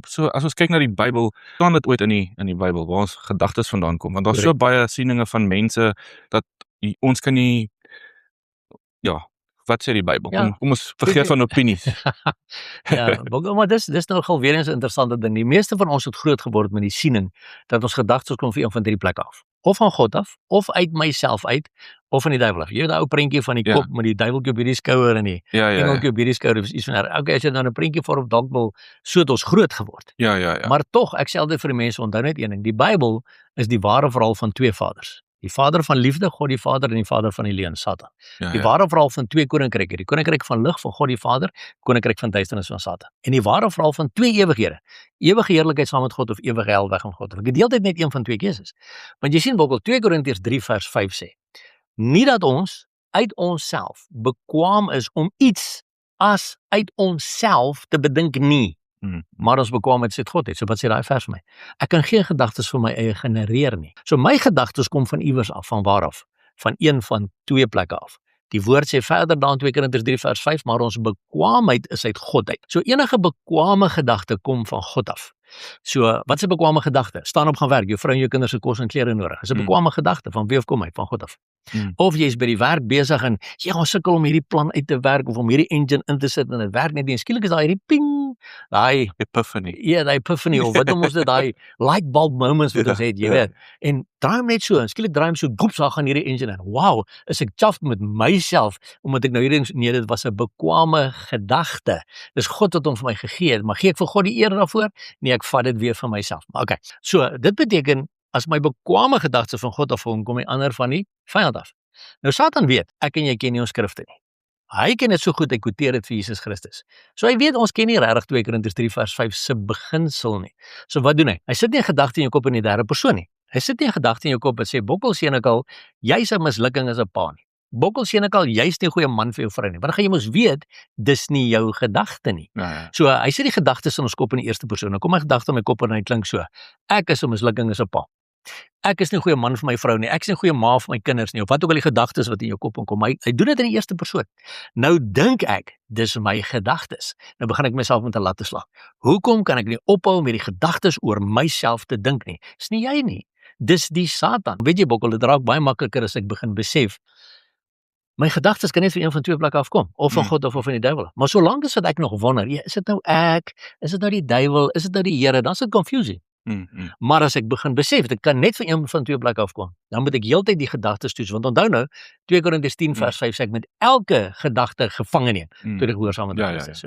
so as ons kyk na die Bybel, staan dit ooit in die Bybel waar ons gedagtes vandaan kom, want daar's so baie sieninge van mense dat ons kan nie, ja, wat sê die Bybel? Ja. Kom ons vergeet van opinies. Ja, maar dis nou gou weer eens 'n interessante ding. Die meeste van ons het groot geword met die siening dat ons gedagtes kom van een van drie plekke af. Of van God af, of uit myself uit, of van die duiwel af. Jy weet daai ou prentjie van die kop met die duiweltjie op hierdie skouer en die engeltjie op hierdie skouer, is iets van okay, as jy nou 'n prentjie vorm dalk wil, so het ons groot geword. Ja. Maar tog, ek sê altyd vir die mense, onthou net een ding, die Bybel is die ware verhaal van twee vaders. Die Vader van liefde, God die Vader, en die Vader van die leuen, Satan. Die ware verhaal van twee koninkryke, die koninkryk van lig van God die Vader, koninkryk van duisternis van Satan. En die ware verhaal van twee ewighede, ewige heerlikheid saam met God of ewige hel weg van God. Ek het deeltyd net een van twee keuses. Want jy sien ook al 2 Korintiërs 3 vers 5 sê, nie dat ons uit onsself bekwaam is om iets as uit onsself te bedink nie. Maar ons bekwaamheid sê God het. So wat sê daai vers vir my? Ek kan geen gedagtes vir my eie genereer nie. So my gedagtes kom van iewers af, van waar af? Van een van twee plekke af. Die woord sê verder dan 2 Korintiërs 3 vers 5, maar ons bekwaamheid is uit God uit. So enige bekwame gedagte kom van God af. So, wat is 'n bekwame gedagte? Staan op gaan werk, jou vrou en jou kinders het kos en klere nodig. Is 'n bekwame gedagte, van wie af kom hy? Van God af. Of jy is by die werk besig en jy gaan sukkel om hierdie plan uit te werk of om hierdie engine in te sit en dit werk net nie. Skielik is daar hierdie ping, daai epiphany. Ja, daai epiphany of wat noem ons dit, daai light bulb moments wat ons het, jy weet. En draai hom net so, en skielik draai hom so, goeps, daar gaan hierdie engine in. Wow, is ek chuffed met myself omdat ek nou hierdie nee, dit was 'n bekwame gedagte. Dis God wat hom vir my gegee het, maar gee ek vir God die eer daarvoor? Nee, ek vat dit weer vir myself. Maar okay. So, dit beteken as my bekwame gedagtes van God af kom die ander van die vyand af. Nou Satan weet, ek en jy ken nie ons skrifte nie. Hy ken dit so goed, hy quoteer dit vir Jesus Christus. So hy weet ons ken nie regtig 2 Korintiërs 3 vers 5 se beginsel nie. So wat doen hy? Hy sit nie 'n gedagte in jou kop in die derde persoon nie. Hy sit nie 'n gedagte in jou kop en sê bokkel Senekal, jy's 'n mislukking as 'n pa nie. Bokkel Senekal, jy's nie 'n goeie man vir jou vrou nie. Want dan gaan jy mos weet, dis nie jou gedagte nie. So hy sit die gedagtes in ons kop in die eerste persoon. Dan kom my gedagte in my kop en hy klink so: ek is 'n mislukking as 'n pa. Ek is nie 'n goeie man vir my vrou nie. Ek is nie 'n goeie ma vir my kinders nie. Of wat ook al die gedagtes wat in jou kop inkom. Hy doen dit in die eerste persoon. Nou dink ek, dis my gedagtes. Nou begin ek myself met 'n latte slag. Hoekom kan ek nie ophou met die gedagtes oor myself te dink nie? Dis nie jy nie. Dis die Satan. Weet jy bokkel, dit raak baie makliker as ek begin besef. My gedagtes kan net van een van twee plekke afkom, of van God of van die duiwel. Maar solank as wat ek nog wonder, is dit nou ek, is dit nou die duiwel, is dit nou die Here, dan is dit confusing. Maar as ek begin besef, dit kan net van een van twee plekke afkom, dan moet ek heeltyd die gedagtes toets, want onthou nou, 2 Korintiërs 10 vers 5 sê ek met elke gedagte gevange neem, toe die gehoorsaam aan Christus.